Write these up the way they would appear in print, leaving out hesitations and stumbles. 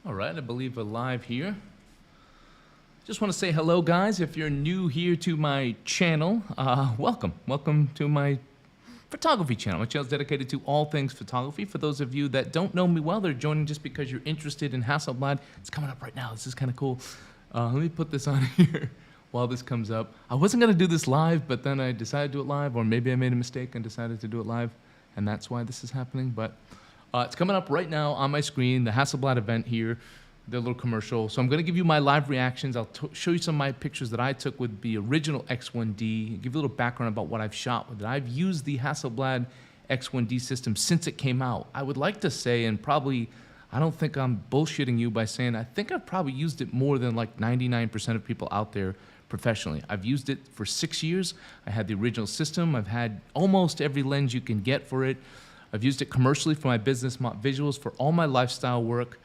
All right, I believe we're live here. Just want to say hello, guys. If you're new here to my channel, welcome. Welcome to my photography channel. My channel is dedicated to all things photography. For those of you that don't know me well, they're joining just because you're interested in Hasselblad. It's coming up right now. This is kind of cool. Let me put this on here while this comes up. I wasn't going to do this live, but then I decided to do it live, or maybe I made a mistake and decided to do it live, and that's why this is happening. But it's coming up right now on my screen, the Hasselblad event here, the little commercial. So I'm going to give you my live reactions. I'll show you some of my pictures that I took with the original X1D, give you a little background about what I've shot with it. I've used the Hasselblad X1D system since it came out. I would like to say, and probably, I don't think I'm bullshitting you by saying, I think I've probably used it more than like 99% of people out there professionally. I've used it for 6 years. I had the original system. I've had almost every lens you can get for it. I've used it commercially for my business visuals, for all my lifestyle work,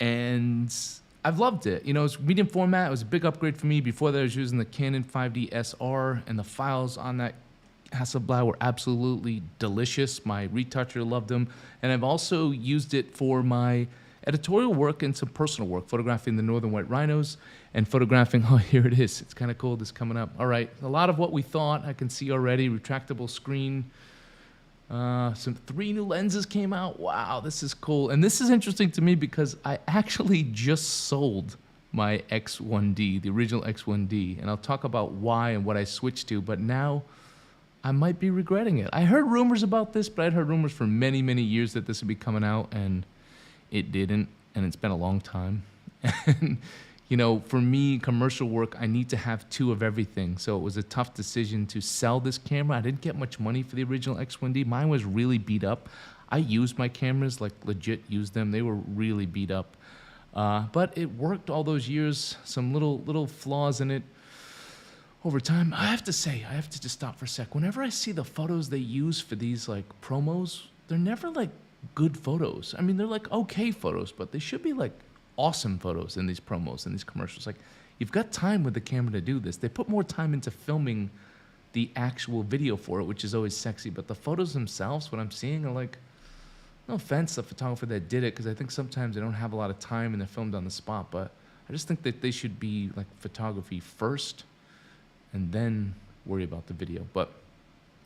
and I've loved it. You know, it's medium format. It was a big upgrade for me. Before that, I was using the Canon 5D SR, and the files on that Hasselblad were absolutely delicious. My retoucher loved them, and I've also used it for my editorial work and some personal work, photographing the northern white rhinos and photographing, oh, here it is. It's kind of cool, this coming up. All right, a lot of what we thought I can see already. Retractable screen. Some 3 new lenses came out. Wow, this is cool. And this is interesting to me because I actually just sold my X1D, the original X1D. And I'll talk about why and what I switched to, but now I might be regretting it. I heard rumors about this, but I'd heard rumors for many, many years that this would be coming out, and it didn't, and it's been a long time. And, you know, for me, commercial work, I need to have 2 of everything. So it was a tough decision to sell this camera. I didn't get much money for the original X1D. Mine was really beat up. I used my cameras, like legit used them. They were really beat up. But it worked all those years. Some little flaws in it over time. I have to say, I have to just stop for a sec. Whenever I see the photos they use for these like promos, they're never like good photos. I mean, they're like okay photos, but they should be like awesome photos in these promos and these commercials. Like, you've got time with the camera to do this. They put more time into filming the actual video for it, which is always sexy, but the photos themselves, what I'm seeing, are like, no offense to the photographer that did it, because I think sometimes they don't have a lot of time and they're filmed on the spot, but I just think that they should be like photography first and then worry about the video. But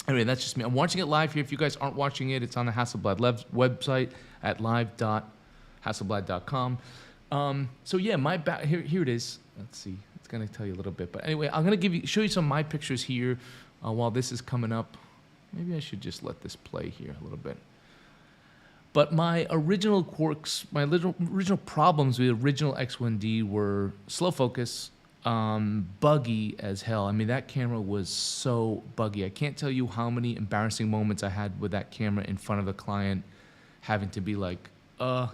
anyway, that's just me. I'm watching it live here. If you guys aren't watching it, it's on the Hasselblad website at live.hasselblad.com. So yeah, my here it is. Let's see. It's gonna tell you a little bit, but anyway, I'm gonna show you some of my pictures here while this is coming up. Maybe I should just let this play here a little bit. But my original quirks, my original problems with the original X1D were slow focus, buggy as hell. I mean, that camera was so buggy. I can't tell you how many embarrassing moments I had with that camera in front of a client, having to be like,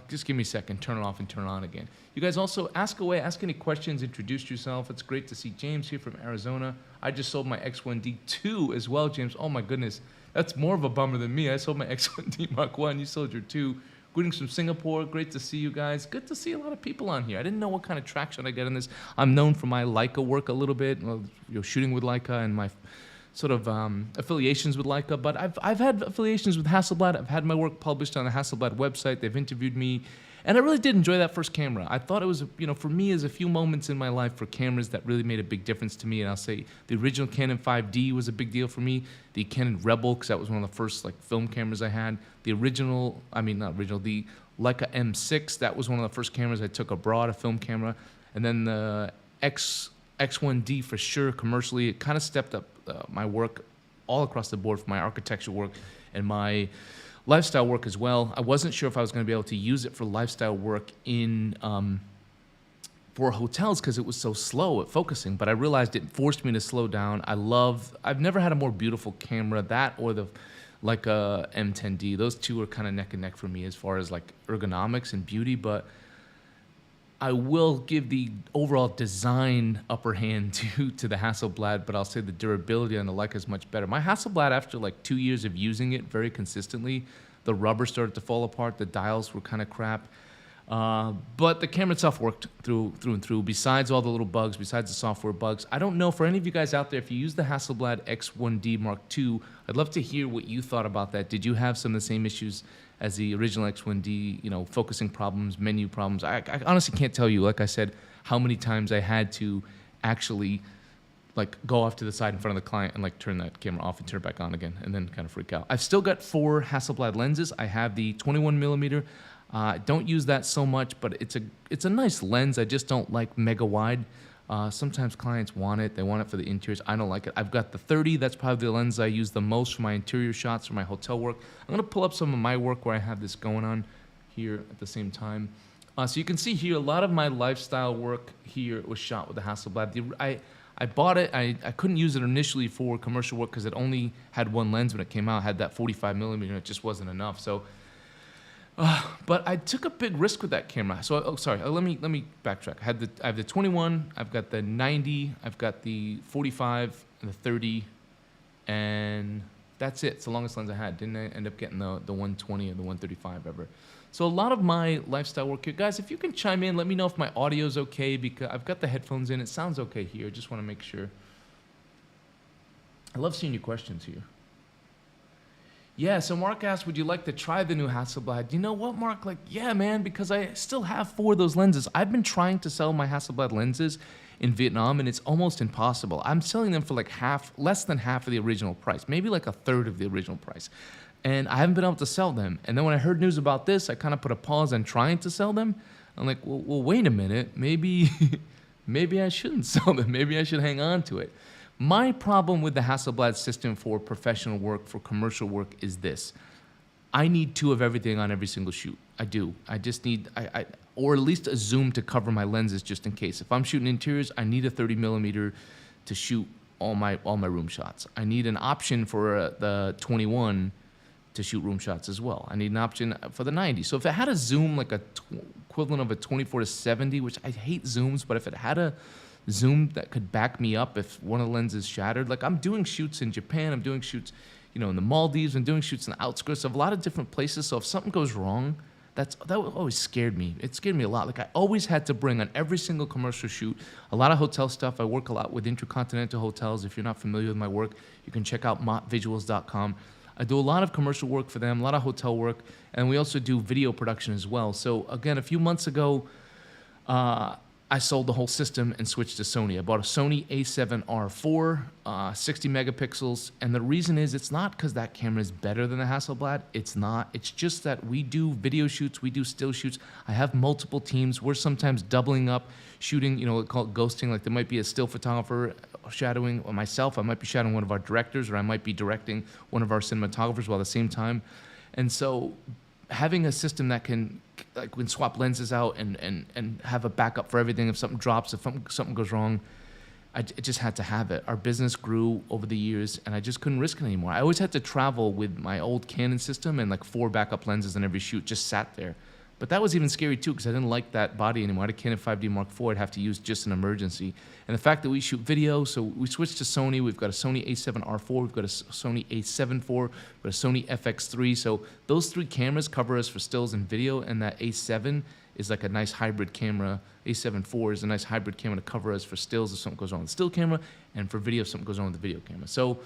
just give me a second, turn it off and turn it on again. You guys also ask away, ask any questions, introduce yourself. It's great to see James here from Arizona. I just sold my X1D 2 as well, James. Oh my goodness, that's more of a bummer than me. I sold my X1D Mark 1, you sold your 2. Greetings from Singapore, great to see you guys. Good to see a lot of people on here. I didn't know what kind of traction I get in this. I'm known for my Leica work a little bit, shooting with Leica and my sort of affiliations with Leica, but I've had affiliations with Hasselblad. I've had my work published on the Hasselblad website. They've interviewed me, and I really did enjoy that first camera. I thought it was, you know, for me, there's a few moments in my life for cameras that really made a big difference to me, and I'll say the original Canon 5D was a big deal for me. The Canon Rebel, because that was one of the first like film cameras I had. The original, I mean not original, the Leica M6, that was one of the first cameras I took abroad, a film camera, and then the X1D for sure commercially. It kind of stepped up my work all across the board for my architecture work and my lifestyle work as well. I wasn't sure if I was going to be able to use it for lifestyle work in for hotels because it was so slow at focusing, but I realized it forced me to slow down. I've never had a more beautiful camera, that or the Leica M10D. Those two are kind of neck and neck for me as far as like ergonomics and beauty, but I will give the overall design upper hand to the Hasselblad, but I'll say the durability on the Leica is much better. My Hasselblad, after like 2 years of using it very consistently, the rubber started to fall apart, the dials were kind of crap. But the camera itself worked through and through, besides all the little bugs, besides the software bugs. I don't know, for any of you guys out there, if you use the Hasselblad X1D Mark II, I'd love to hear what you thought about that. Did you have some of the same issues as the original X1D, you know, focusing problems, menu problems? I honestly can't tell you, like I said, how many times I had to actually like go off to the side in front of the client and like turn that camera off and turn it back on again and then kind of freak out. I've still got 4 Hasselblad lenses. I have the 21 millimeter. Don't use that so much, but it's a nice lens. I just don't like mega wide. Sometimes clients want it. They want it for the interiors. I don't like it. I've got the 30. That's probably the lens I use the most for my interior shots, for my hotel work. I'm going to pull up some of my work where I have this going on here at the same time. So you can see here a lot of my lifestyle work here was shot with the Hasselblad. I bought it. I couldn't use it initially for commercial work because it only had one lens when it came out. It had that 45 millimeter. It just wasn't enough. So, but I took a big risk with that camera. So, let me backtrack. I have the 21. I've got the 90. I've got the 45 and the 30, and that's it. It's the longest lens I had. Didn't I end up getting the 120 or the 135 ever? So a lot of my lifestyle work here. Guys, if you can chime in, let me know if my audio's okay, because I've got the headphones in. It sounds okay here. Just want to make sure. I love seeing your questions here. Yeah, so Mark asked, would you like to try the new Hasselblad? You know what, Mark? Like, yeah, man, because I still have 4 of those lenses. I've been trying to sell my Hasselblad lenses in Vietnam, and it's almost impossible. I'm selling them for like less than half of the original price, maybe like a third of the original price. And I haven't been able to sell them. And then when I heard news about this, I kind of put a pause on trying to sell them. I'm like, well, wait a minute. Maybe I shouldn't sell them. Maybe I should hang on to it. My problem with the Hasselblad system for professional work, for commercial work, is this. I need 2 of everything on every single shoot. I do. I just need, or at least a zoom to cover my lenses just in case. If I'm shooting interiors, I need a 30 millimeter to shoot all my room shots. I need an option for the 21 to shoot room shots as well. I need an option for the 90. So if it had a zoom like equivalent of a 24-70, which I hate zooms, but if it had a zoom that could back me up if one of the lenses shattered, like I'm doing shoots in Japan, I'm doing shoots, you know, in the Maldives, I'm doing shoots in the outskirts of a lot of different places. So if something goes wrong, that always scared me. It scared me a lot. Like I always had to bring on every single commercial shoot, a lot of hotel stuff. I work a lot with Intercontinental Hotels. If you're not familiar with my work, you can check out mottvisuals.com. I do a lot of commercial work for them, a lot of hotel work, and we also do video production as well. So again, a few months ago, I sold the whole system and switched to Sony. I bought a Sony A7R4, 60 megapixels, and the reason is it's not because that camera is better than the Hasselblad. It's not. It's just that we do video shoots, we do still shoots. I have multiple teams. We're sometimes doubling up, shooting, you know, called ghosting. Like there might be a still photographer shadowing or myself. I might be shadowing one of our directors, or I might be directing one of our cinematographers while at the same time. And so having a system that can swap lenses out and have a backup for everything if something drops, if something goes wrong, I just had to have it. Our business grew over the years, and I just couldn't risk it anymore. I always had to travel with my old Canon system, and like 4 backup lenses in every shoot just sat there. But that was even scary too, because I didn't like that body anymore. I had a Canon 5D Mark IV I'd have to use just in emergency. And the fact that we shoot video, so we switched to Sony. We've got a Sony A7R4, we've got a Sony A7 IV, we've got a Sony FX3. So those 3 cameras cover us for stills and video, and that A7 is like a nice hybrid camera. A7 IV is a nice hybrid camera to cover us for stills if something goes wrong with the still camera, and for video if something goes wrong with the video camera. So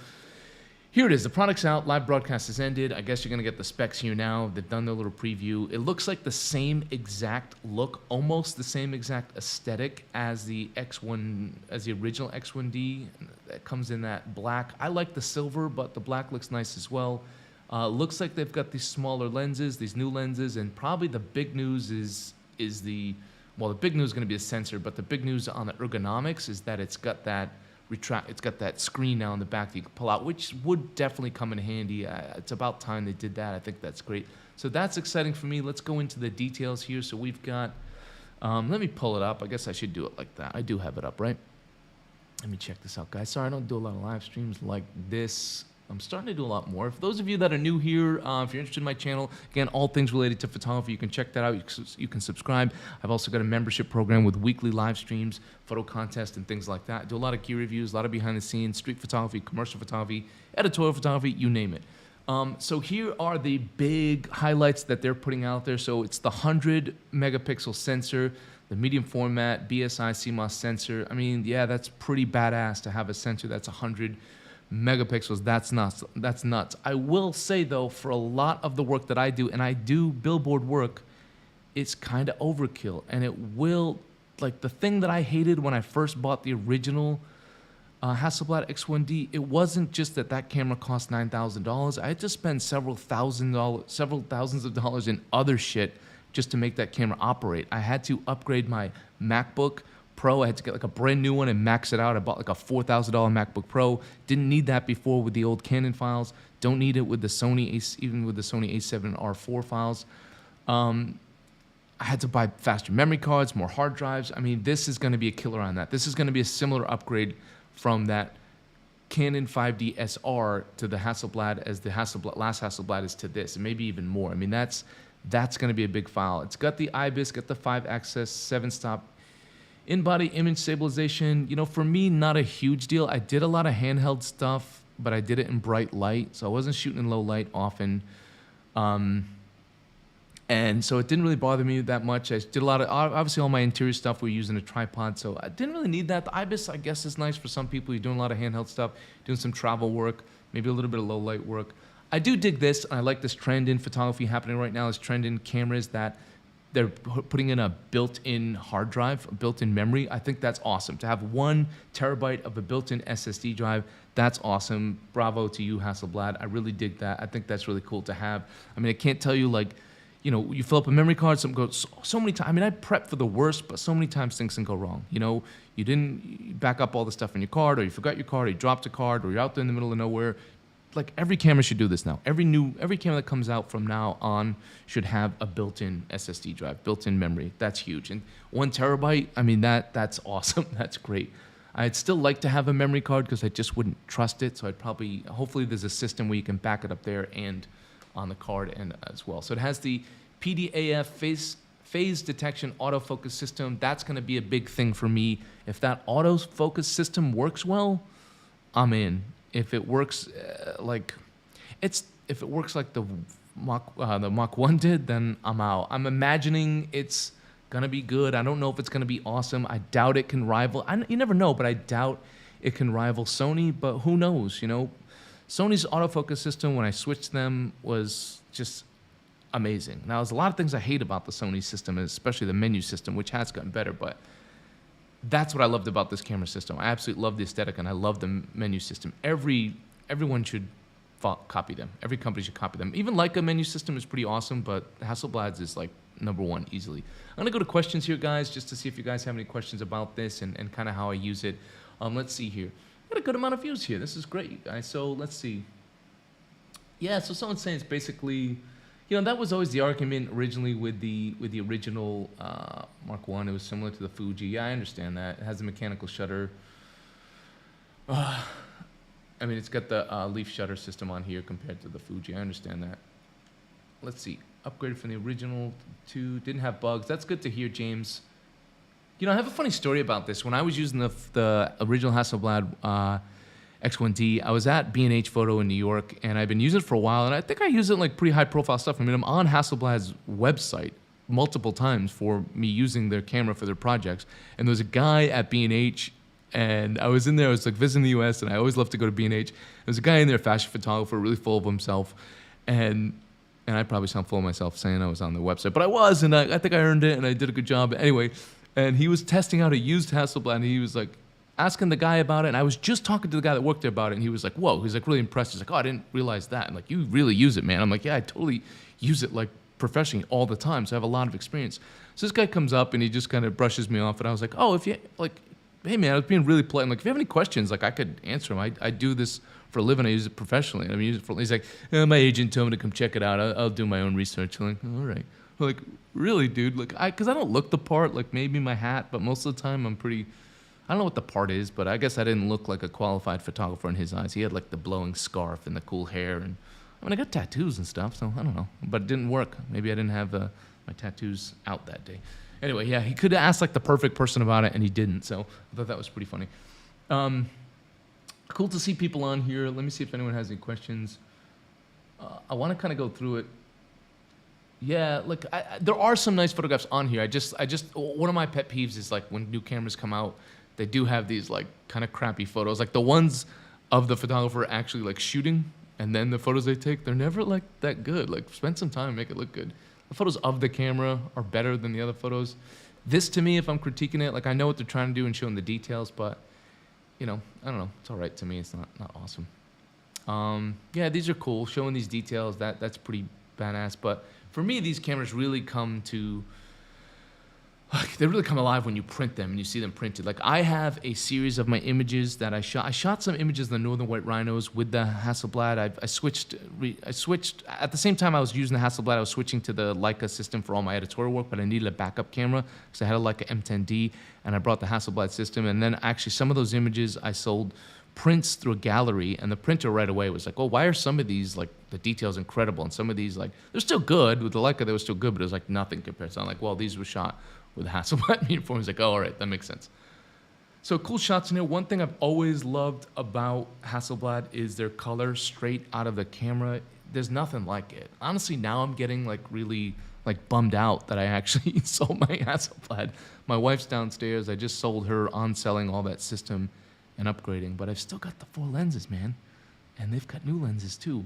here it is. The product's out. Live broadcast has ended. I guess you're going to get the specs here now. They've done their little preview. It looks like the same exact look, almost the same exact aesthetic as the original X1D. That comes in that black. I like the silver, but the black looks nice as well. Looks like they've got these smaller lenses, these new lenses, and probably the big news is the big news is going to be the sensor, but the big news on the ergonomics is that it's got that it's got that screen now in the back that you can pull out, which would definitely come in handy. It's about time they did that. I think that's great. So that's exciting for me. Let's go into the details here. So we've got, let me pull it up. I guess I should do it like that. I do have it up, right? Let me check this out, guys. Sorry, I don't do a lot of live streams like this. I'm starting to do a lot more. For those of you that are new here, if you're interested in my channel, again, all things related to photography, you can check that out. You can subscribe. I've also got a membership program with weekly live streams, photo contests, and things like that. I do a lot of gear reviews, a lot of behind the scenes, street photography, commercial photography, editorial photography, you name it. So here are the big highlights that they're putting out there. So it's the 100 megapixel sensor, the medium format BSI CMOS sensor. I mean, yeah, that's pretty badass to have a sensor that's 100 megapixels. That's nuts. That's nuts. I will say though, for a lot of the work that I do, and I do billboard work, it's kind of overkill. And it will, like the thing that I hated when I first bought the original Hasselblad X1D, it wasn't just that camera cost $9,000. I had to spend several thousands of dollars in other shit just to make that camera operate. I had to upgrade my MacBook Pro. I had to get like a brand new one and max it out. I bought like a $4,000 MacBook Pro. Didn't need that before with the old Canon files. Don't need it with the Sony, even with the Sony A7R4 files. I had to buy faster memory cards, more hard drives. I mean, this is going to be a killer on that. This is going to be a similar upgrade from that Canon 5D SR to the Hasselblad as the last Hasselblad is to this, and maybe even more. I mean, that's going to be a big file. It's got the IBIS, got the 5-axis, 7-stop in-body image stabilization. You know, for me, not a huge deal. I did a lot of handheld stuff, but I did it in bright light, so I wasn't shooting in low light often. And so it didn't really bother me that much. I did a lot of, obviously all my interior stuff we're using a tripod, so I didn't really need that. The IBIS, I guess, is nice for some people. You're doing a lot of handheld stuff, doing some travel work, maybe a little bit of low light work. I do dig this. I like this trend in photography happening right now, this trend in cameras that they're putting in a built-in hard drive, a built-in memory. I think that's awesome. To have 1 terabyte of a built-in SSD drive, that's awesome. Bravo to you, Hasselblad. I really dig that. I think that's really cool to have. I mean, I can't tell you, like, you know, you fill up a memory card, something goes so many times. I mean, I prep for the worst, but so many times things can go wrong. You know, you didn't back up all the stuff in your card, or you forgot your card, or you dropped a card, or you're out there in the middle of nowhere. Like, every camera should do this now. Every camera that comes out from now on should have a built-in SSD drive, built-in memory. That's huge. And 1 terabyte, I mean, that's awesome. That's great. I'd still like to have a memory card because I just wouldn't trust it. So I'd probably, hopefully there's a system where you can back it up there and on the card and as well. So it has the PDAF phase detection autofocus system. That's going to be a big thing for me. If that autofocus system works well, I'm in. If it works if it works like the Mach 1 did, then I'm out. I'm imagining it's gonna be good. I don't know if it's gonna be awesome. I doubt it can rival. You never know, but I doubt it can rival Sony. But who knows? You know, Sony's autofocus system when I switched them was just amazing. Now, there's a lot of things I hate about the Sony system, especially the menu system, which has gotten better. But that's what I loved about this camera system. I absolutely love the aesthetic, and I love the menu system. Everyone should copy them. Every company should copy them. Even Leica menu system is pretty awesome, but Hasselblad's is like #1 easily. I'm gonna go to questions here, guys, just to see if you guys have any questions about this and kind of how I use it. Let's see here. Got a good amount of views here. This is great, you guys. So let's see. Yeah, so someone's saying it's basically, you know, that was always the argument originally with the original Mark 1. It was similar to the Fuji. Yeah, I understand that. It has a mechanical shutter. I mean, it's got the leaf shutter system on here compared to the Fuji. I understand that. Let's see. Upgraded from the original to didn't have bugs. That's good to hear, James. You know, I have a funny story about this. When I was using the original Hasselblad X1D, I was at B&H Photo in New York, and I've been using it for a while, and I think I use it in like pretty high-profile stuff. I mean, I'm on Hasselblad's website multiple times for me using their camera for their projects, and there was a guy at B&H, and I was in there, I was like visiting the US, and I always love to go to B&H. There was a guy in there, a fashion photographer, really full of himself, and I probably sound full of myself saying I was on the website, but I was, and I think I earned it, and I did a good job. Anyway, and he was testing out a used Hasselblad, and he was like asking the guy about it, and I was just talking to the guy that worked there about it, and he was like, whoa, he's like really impressed. He's like, oh, I didn't realize that. And like, you really use it, man. I'm like, yeah, I totally use it like professionally all the time, so I have a lot of experience. So this guy comes up, and he just kind of brushes me off, and I was like, oh, if you, like, hey, man, I was being really polite. I'm like, if you have any questions, like, I could answer them. I do this for a living. I use it professionally. I mean, use it for, he's like, my agent told me to come check it out. I'll do my own research. I'm like, all right. I'm like, really, dude? Like, because I don't look the part, like maybe my hat, but most of the time I'm pretty, I don't know what the part is, but I guess I didn't look like a qualified photographer in his eyes. He had like the blowing scarf and the cool hair. And I mean, I got tattoos and stuff, so I don't know. But it didn't work. Maybe I didn't have my tattoos out that day. Anyway, yeah, he could have asked like the perfect person about it, and he didn't. So I thought that was pretty funny. Cool to see people on here. Let me see if anyone has any questions. I want to kind of go through it. Yeah, like there are some nice photographs on here. One of my pet peeves is like when new cameras come out, they do have these like kind of crappy photos. Like the ones of the photographer actually like shooting, and then the photos they take, they're never like that good. Like spend some time, make it look good. The photos of the camera are better than the other photos. This to me, if I'm critiquing it, like I know what they're trying to do and showing the details, but you know, I don't know. It's all right to me. It's not awesome. Yeah, these are cool. Showing these details, that's pretty badass. But for me, these cameras really come to, like, they really come alive when you print them and you see them printed. Like I have a series of my images that I shot. I shot some images of the Northern White Rhinos with the Hasselblad. I switched at the same time I was using the Hasselblad. I was switching to the Leica system for all my editorial work, but I needed a backup camera because I had a Leica M10D, and I brought the Hasselblad system. And then actually some of those images I sold prints through a gallery, and the printer right away was like, oh, why are some of these, like, the details incredible, and some of these, like, they're still good. With the Leica, they were still good, but it was like nothing compared. So I'm like, well, these were shot with Hasselblad uniform. He's like, oh, all right, that makes sense. So cool shots in here. One thing I've always loved about Hasselblad is their color straight out of the camera. There's nothing like it. Honestly, now I'm getting like really like bummed out that I actually sold my Hasselblad. My wife's downstairs. I just sold her on selling all that system and upgrading, but I've still got the 4 lenses, man. And they've got new lenses too.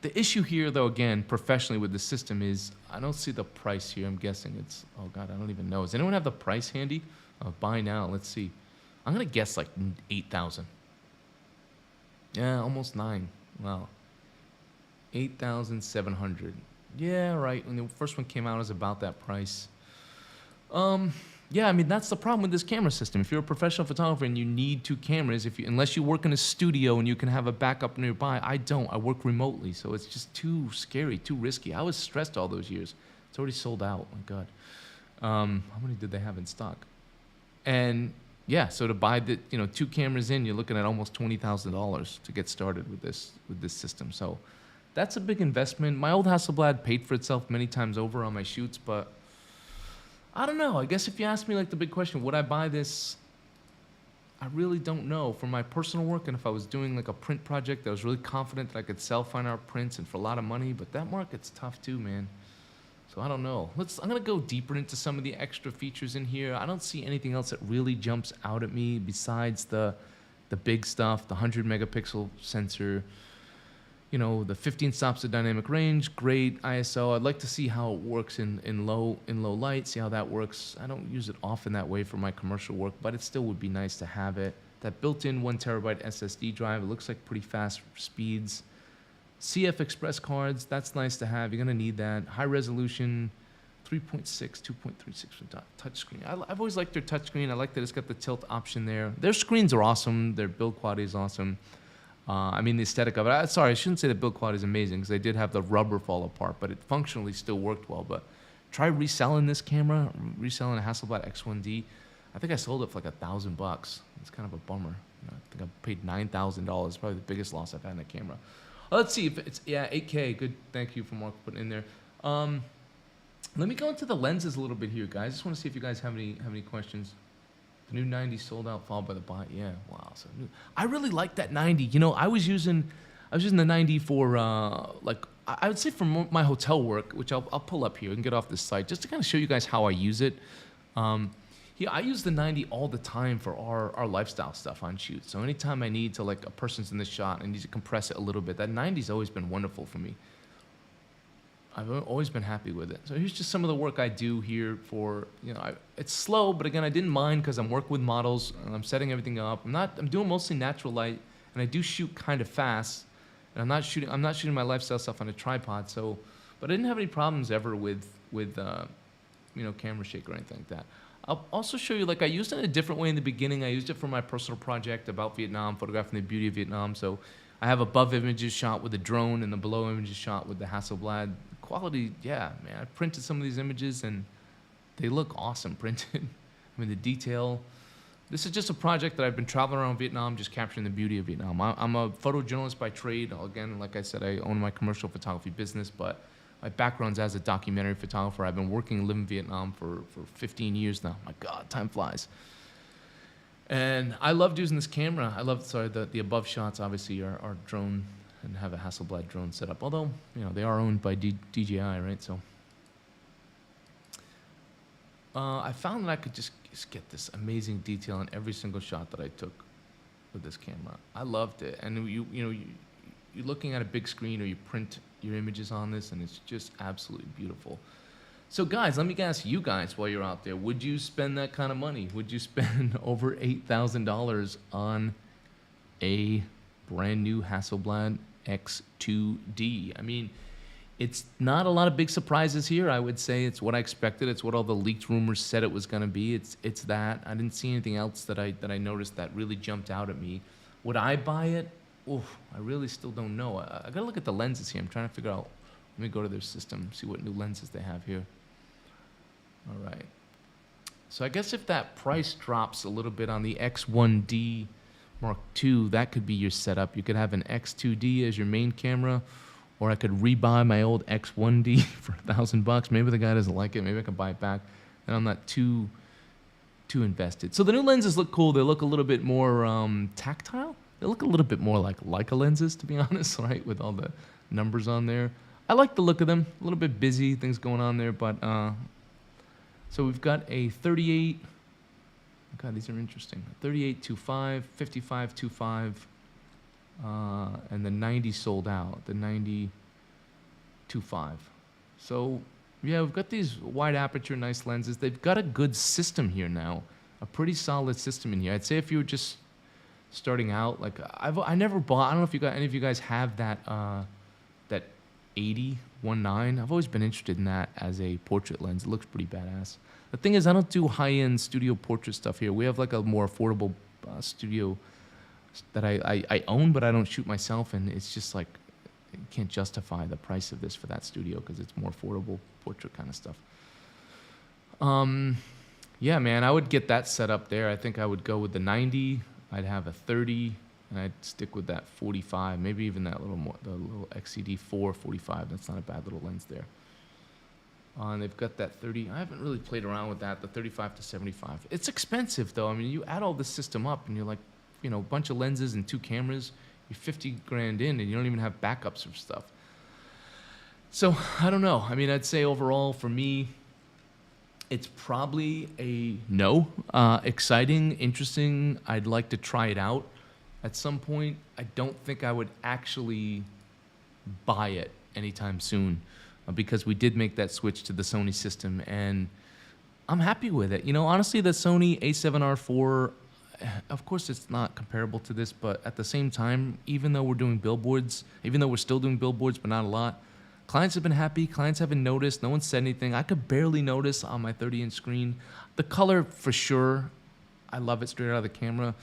The issue here, though, again, professionally with the system is I don't see the price here. I'm guessing it's, oh God, I don't even know. Does anyone have the price handy? Buy now, let's see. I'm gonna guess like 8,000. Yeah, almost 9. Wow. 8,700. Yeah, right. When the first one came out, it was about that price. Yeah, I mean, that's the problem with this camera system. If you're a professional photographer and you need 2 cameras, unless you work in a studio and you can have a backup nearby, I don't. I work remotely, so it's just too scary, too risky. I was stressed all those years. It's already sold out. My God. How many did they have in stock? And yeah, so to buy the 2 cameras in, you're looking at almost $20,000 to get started with this system. So that's a big investment. My old Hasselblad paid for itself many times over on my shoots, but I don't know. I guess if you ask me like the big question, would I buy this? I really don't know. For my personal work, and if I was doing like a print project, I was really confident that I could sell fine art prints and for a lot of money, but that market's tough too, man. So I don't know. I'm gonna go deeper into some of the extra features in here. I don't see anything else that really jumps out at me besides the big stuff, the 100 megapixel sensor, the 15 stops of dynamic range, great ISO. I'd like to see how it works in low light, see how that works. I don't use it often that way for my commercial work, but it still would be nice to have it. That built-in 1 terabyte SSD drive, it looks like pretty fast speeds. CF Express cards, that's nice to have. You're gonna need that. High resolution, 3.6, 2.36 for touchscreen. I've always liked their touchscreen. I like that it's got the tilt option there. Their screens are awesome. Their build quality is awesome. I mean, the aesthetic of it. Sorry, I shouldn't say the build quality is amazing because they did have the rubber fall apart, but it functionally still worked well. But try reselling this camera, reselling a Hasselblad X1D. I think I sold it for like $1,000. It's kind of a bummer. I think I paid $9,000. Probably the biggest loss I've had in a camera. Let's see if it's 8K. Good, thank you for Mark putting in there. Let me go into the lenses a little bit here, guys. Just want to see if you guys have any questions. The new 90 sold out, followed by the bot. Yeah, wow. So I really like that 90. I was using the 90 for I would say for my hotel work, which I'll pull up here and get off this site just to kind of show you guys how I use it. Yeah, I use the 90 all the time for our lifestyle stuff on shoots. So anytime I need to, like, a person's in the shot and I need to compress it a little bit, that 90's always been wonderful for me. I've always been happy with it. So here's just some of the work I do here for, it's slow, but again, I didn't mind because I'm working with models and I'm setting everything up. I'm doing mostly natural light, and I do shoot kind of fast. And I'm not shooting my lifestyle stuff on a tripod. So, but I didn't have any problems ever with camera shake or anything like that. I'll also show you, like, I used it in a different way in the beginning. I used it for my personal project about Vietnam, photographing the beauty of Vietnam. So I have above images shot with a drone and the below images shot with the Hasselblad. Quality, yeah, man. I printed some of these images and they look awesome printed. I mean, the detail. This is just a project that I've been traveling around Vietnam, just capturing the beauty of Vietnam. I'm a photojournalist by trade. Again, like I said, I own my commercial photography business, but my background's as a documentary photographer. I've been working and living in Vietnam for 15 years now. My God, time flies. And I loved using this camera. The above shots obviously are drone and have a Hasselblad drone set up. Although, you know, they are owned by DJI, right? So I found that I could just get this amazing detail in every single shot that I took with this camera. I loved it. And you're looking at a big screen, or you print your images on this, and it's just absolutely beautiful. So guys, let me ask you guys while you're out there, would you spend that kind of money? Would you spend over $8,000 on a brand new Hasselblad X2D? I mean, it's not a lot of big surprises here. I would say it's what I expected. It's what all the leaked rumors said it was going to be. It's that. I didn't see anything else that I noticed that really jumped out at me. Would I buy it? Oof, I really still don't know. I got to look at the lenses here. I'm trying to figure out. Let me go to their system, see what new lenses they have here. All right. So I guess if that price drops a little bit on the X1D Mark II, that could be your setup. You could have an X2D as your main camera, or I could rebuy my old X1D for $1,000. Maybe the guy doesn't like it. Maybe I can buy it back, and I'm not too invested. So the new lenses look cool. They look a little bit more tactile. They look a little bit more like Leica lenses, to be honest, right? With all the numbers on there. I like the look of them. A little bit busy, things going on there, but so we've got a 38. God, these are interesting. 38.25, 55.25, and the 90 sold out. The 90.25. So yeah, we've got these wide aperture, nice lenses. They've got a good system here now, a pretty solid system in here. I'd say if you were just starting out, like I never bought. I don't know if any of you guys have that 80-19. I've always been interested in that as a portrait lens. It looks pretty badass. The thing is, I don't do high-end studio portrait stuff here. We have like a more affordable studio that I own, but I don't shoot myself, and it's just like, you can't justify the price of this for that studio because it's more affordable portrait kind of stuff. Yeah, man, I would get that set up there. I think I would go with the 90. I'd have a 30, and I'd stick with that 45, maybe even that little more, the little XCD 445. That's not a bad little lens there. And they've got that 30. I haven't really played around with that, the 35 to 75. It's expensive, though. I mean, you add all this system up, and you're like, you know, a bunch of lenses and 2 cameras. You're 50 grand in, and you don't even have backups of stuff. So, I don't know. I mean, I'd say overall, for me, it's probably a no. Exciting, interesting. I'd like to try it out at some point. I don't think I would actually buy it anytime soon because we did make that switch to the Sony system, and I'm happy with it. You know, honestly, the Sony A7R4, of course it's not comparable to this, but at the same time, even though we're doing billboards, even though we're still doing billboards, but not a lot, clients have been happy. Clients haven't noticed. No one said anything. I could barely notice on my 30-inch screen. The color, for sure, I love it straight out of the camera.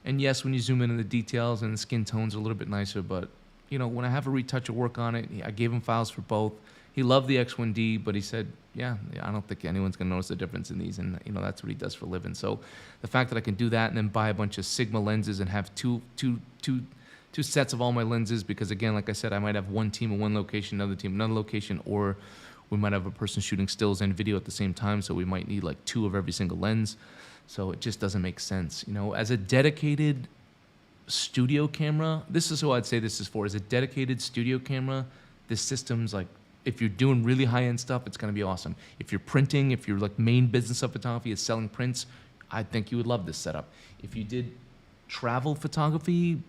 And yes, when you zoom in on the details and the skin tones are a little bit nicer, but you know, when I have a retoucher work on it, I gave him files for both. He loved the X1D, but he said, yeah, I don't think anyone's going to notice the difference in these. And, you know, that's what he does for a living. So the fact that I can do that and then buy a bunch of Sigma lenses and have two sets of all my lenses, because, again, like I said, I might have one team in one location, another team in another location, or we might have a person shooting stills and video at the same time, so we might need, like, 2 of every single lens. So it just doesn't make sense. You know, as a dedicated studio camera, this is who I'd say this is for. As a dedicated studio camera, this system's like, if you're doing really high-end stuff, it's going to be awesome. If you're printing, if you're like main business of photography is selling prints, I think you would love this setup. If you did travel photography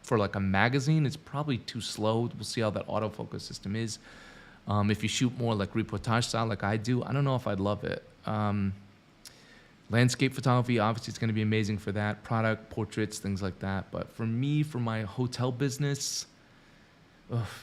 for like a magazine, it's probably too slow. We'll see how that autofocus system is. If you shoot more like reportage style like I do, I don't know if I'd love it. Landscape photography, obviously it's going to be amazing for that. Product, portraits, things like that. But for me, for my hotel business,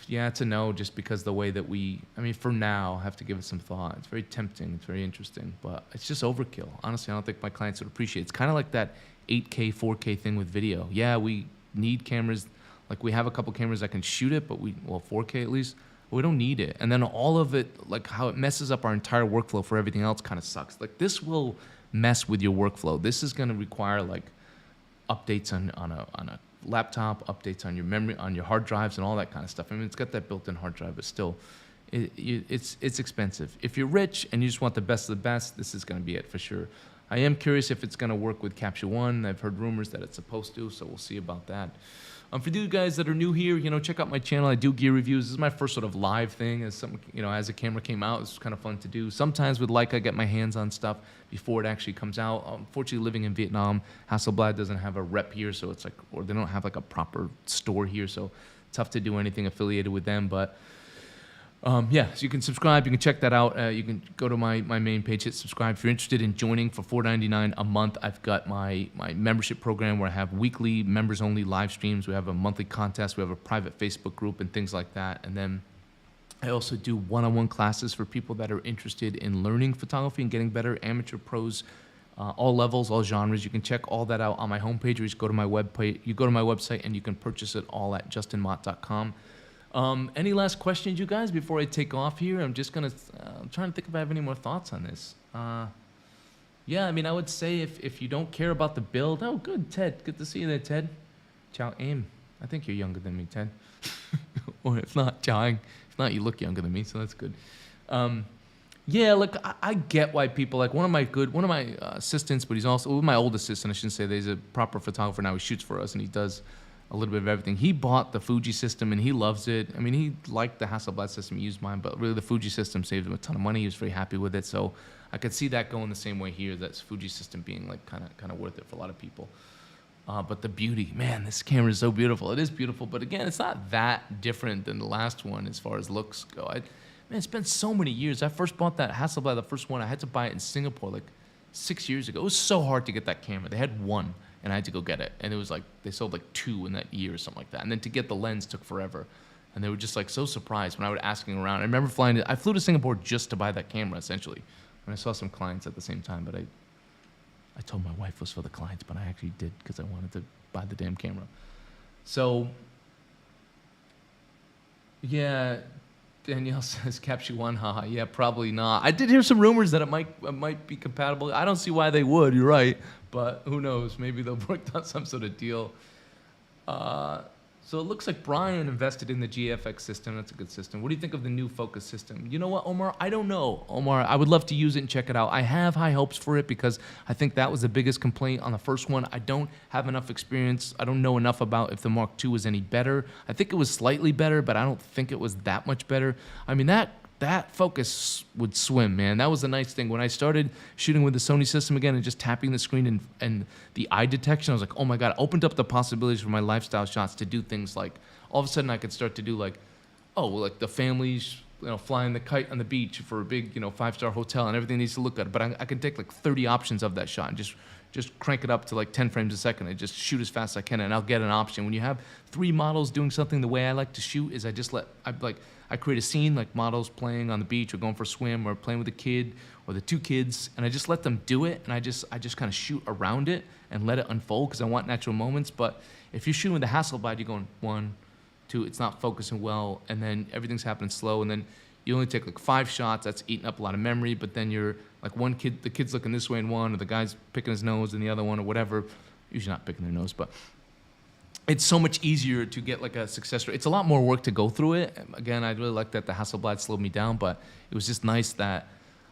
yeah, it's a no, just because the way that I mean, for now, I have to give it some thought. It's very tempting. It's very interesting. But it's just overkill. Honestly, I don't think my clients would appreciate it. It's kind of like that 8K, 4K thing with video. Yeah, we need cameras. Like, we have a couple cameras that can shoot it, but 4K at least. But we don't need it. And then all of it, like how it messes up our entire workflow for everything else kind of sucks. Like, this will mess with your workflow. This is going to require, like, updates on a laptop, updates on your memory, on your hard drives, and all that kind of stuff. I mean, it's got that built-in hard drive, but still, it's expensive. If you're rich and you just want the best of the best, this is going to be it for sure. I am curious if it's going to work with Capture One. I've heard rumors that it's supposed to, so we'll see about that. For you guys that are new here, check out my channel. I do gear reviews. This is my first sort of live thing. As as the camera came out, it's kind of fun to do. Sometimes with Leica, I get my hands on stuff before it actually comes out. Unfortunately, living in Vietnam, Hasselblad doesn't have a rep here, so it's or they don't have like a proper store here, so tough to do anything affiliated with them. But yeah, so you can subscribe. You can check that out. You can go to my main page, hit subscribe. If you're interested in joining for $4.99 a month, I've got my membership program where I have weekly members-only live streams. We have a monthly contest. We have a private Facebook group and things like that. And then I also do one-on-one classes for people that are interested in learning photography and getting better, amateur, pros, all levels, all genres. You can check all that out on my homepage, or you just go to my webpage. You go to my website and you can purchase it all at justinmott.com. Any last questions, you guys, before I take off here? I'm just going to, I'm trying to think if I have any more thoughts on this. Yeah, I mean, I would say if you don't care about the build, oh, good, Ted. Good to see you there, Ted. Ciao, Aim. I think you're younger than me, Ted. Or if not, Ciao. If not, you look younger than me, so that's good. Yeah, look, I get why people, like one of my assistants, but he's also, my old assistant, I shouldn't say that, he's a proper photographer now. He shoots for us, and he does a little bit of everything. He bought the Fuji system and he loves it. I mean, he liked the Hasselblad system, he used mine, but really the Fuji system saved him a ton of money. He was very happy with it. So I could see that going the same way here, that's Fuji system being like kind of worth it for a lot of people. But the beauty, man, this camera is so beautiful. It is beautiful, but again, it's not that different than the last one as far as looks go. Man, it's been so many years. I first bought that Hasselblad, the first one. I had to buy it in Singapore like 6 years ago. It was so hard to get that camera. They had one, and I had to go get it. And it was like, they sold like 2 in that year or something like that. And then to get the lens took forever. And they were just like so surprised when I was asking around. I remember I flew to Singapore just to buy that camera, essentially. And I saw some clients at the same time, but I told my wife it was for the clients, but I actually did because I wanted to buy the damn camera. So, yeah, Danielle says Capture One, haha. Yeah, probably not. I did hear some rumors that it might be compatible. I don't see why they would. You're right, but who knows? Maybe they'll work out some sort of deal. So it looks like Brian invested in the GFX system. That's a good system. What do you think of the new focus system? You know what, Omar? I don't know. Omar, I would love to use it and check it out. I have high hopes for it because I think that was the biggest complaint on the first one. I don't have enough experience. I don't know enough about if the Mark II was any better. I think it was slightly better, but I don't think it was that much better. I mean, that focus would swim, man. That was the nice thing. When I started shooting with the Sony system again and just tapping the screen and the eye detection, I was like, oh my God, it opened up the possibilities for my lifestyle shots to do things like, all of a sudden I could start to do like, oh, like the families, flying the kite on the beach for a big, 5-star hotel and everything needs to look good. But I can take like 30 options of that shot and just crank it up to like 10 frames a second and just shoot as fast as I can and I'll get an option. When you have 3 models doing something, the way I like to shoot is I create a scene like models playing on the beach or going for a swim or playing with a kid or the 2 kids, and I just let them do it, and I just kind of shoot around it and let it unfold because I want natural moments. But if you're shooting with the Hasselblad, you're going 1, 2, it's not focusing well, and then everything's happening slow, and then you only take like 5 shots. That's eating up a lot of memory. But then you're like the kid's looking this way in one, or the guy's picking his nose in the other one, or whatever. Usually not picking their nose, but it's so much easier to get like a success rate. It's a lot more work to go through it. Again, I really like that the Hasselblad slowed me down, but it was just nice that,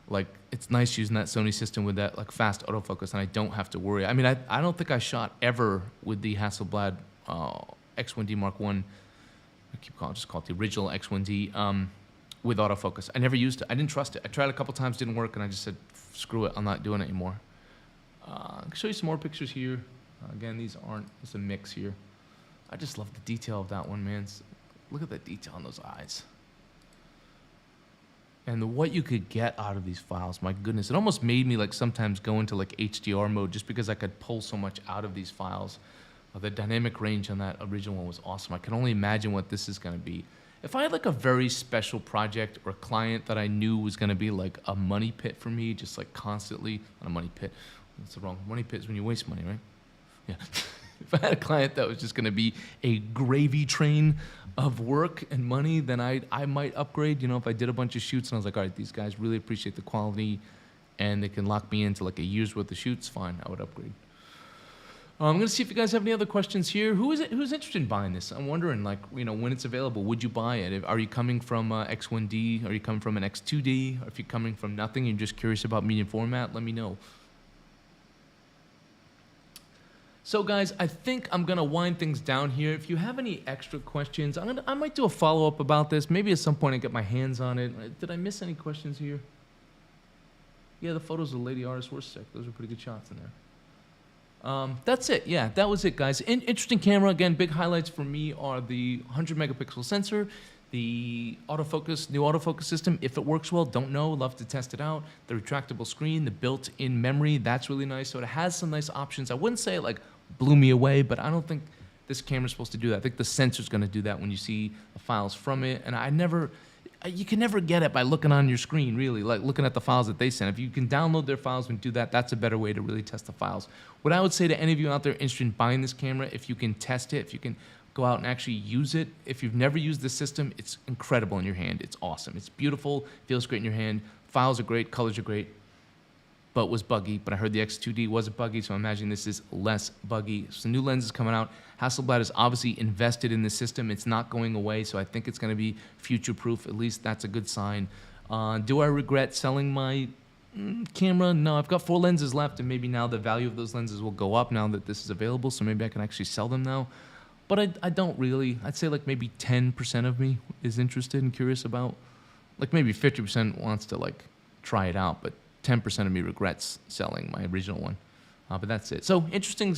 like, it's nice using that Sony system with that like fast autofocus, and I don't have to worry. I mean, I don't think I shot ever with the Hasselblad X1D Mark I. Just call it the original X1D with autofocus. I never used it. I didn't trust it. I tried a couple times, didn't work, and I just said, screw it, I'm not doing it anymore. I can show you some more pictures here. Again, it's a mix here. I just love the detail of that one, man. Look at the detail in those eyes. And what you could get out of these files, my goodness. It almost made me like sometimes go into like HDR mode just because I could pull so much out of these files. The dynamic range on that original one was awesome. I can only imagine what this is going to be. If I had like a very special project or client that I knew was going to be like a money pit for me, just like constantly, not a money pit. That's the wrong, money pit is when you waste money, right? Yeah. If I had a client that was just going to be a gravy train of work and money, then I might upgrade. If I did a bunch of shoots and I was like, all right, these guys really appreciate the quality and they can lock me into like a year's worth of shoots, fine, I would upgrade. I'm going to see if you guys have any other questions here. Who's interested in buying this? I'm wondering, like, when it's available, would you buy it? Are you coming from X1D? Are you coming from an X2D? Or if you're coming from nothing, you're just curious about medium format, let me know. So guys, I think I'm gonna wind things down here. If you have any extra questions, I might do a follow-up about this. Maybe at some point I get my hands on it. Did I miss any questions here? Yeah, the photos of the lady artists were sick. Those were pretty good shots in there. That's it. Yeah, that was it, guys. Interesting camera. Again, big highlights for me are the 100 megapixel sensor, the autofocus, new autofocus system. If it works well, don't know. Love to test it out. The retractable screen, the built-in memory, that's really nice. So it has some nice options. I wouldn't say it like blew me away, but I don't think this camera's supposed to do that. I think the sensor's going to do that when you see the files from it. And you can never get it by looking on your screen, really, like looking at the files that they send. If you can download their files and do that, that's a better way to really test the files. What I would say to any of you out there interested in buying this camera, if you can test it, if you can go out and actually use it, if you've never used this system, it's incredible in your hand. It's awesome. It's beautiful, feels great in your hand. Files are great, colors are great, but was buggy. But I heard the X2D wasn't buggy, so I'm imagining this is less buggy. So new lenses coming out. Hasselblad is obviously invested in the system. It's not going away, so I think it's going to be future-proof. At least that's a good sign. Do I regret selling my camera? No, I've got 4 lenses left, and maybe now the value of those lenses will go up now that this is available, so maybe I can actually sell them now. But I don't really. I'd say like maybe 10% of me is interested and curious about. Like maybe 50% wants to like try it out, but 10% of me regrets selling my original one. But that's it. So interesting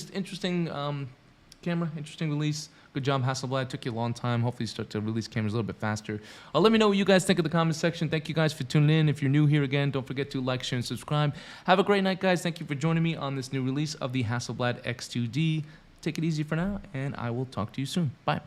camera, interesting release. Good job, Hasselblad. Took you a long time. Hopefully you start to release cameras a little bit faster. Let me know what you guys think in the comment section. Thank you guys for tuning in. If you're new here again, don't forget to like, share, and subscribe. Have a great night, guys. Thank you for joining me on this new release of the Hasselblad X2D. Take it easy for now, and I will talk to you soon. Bye.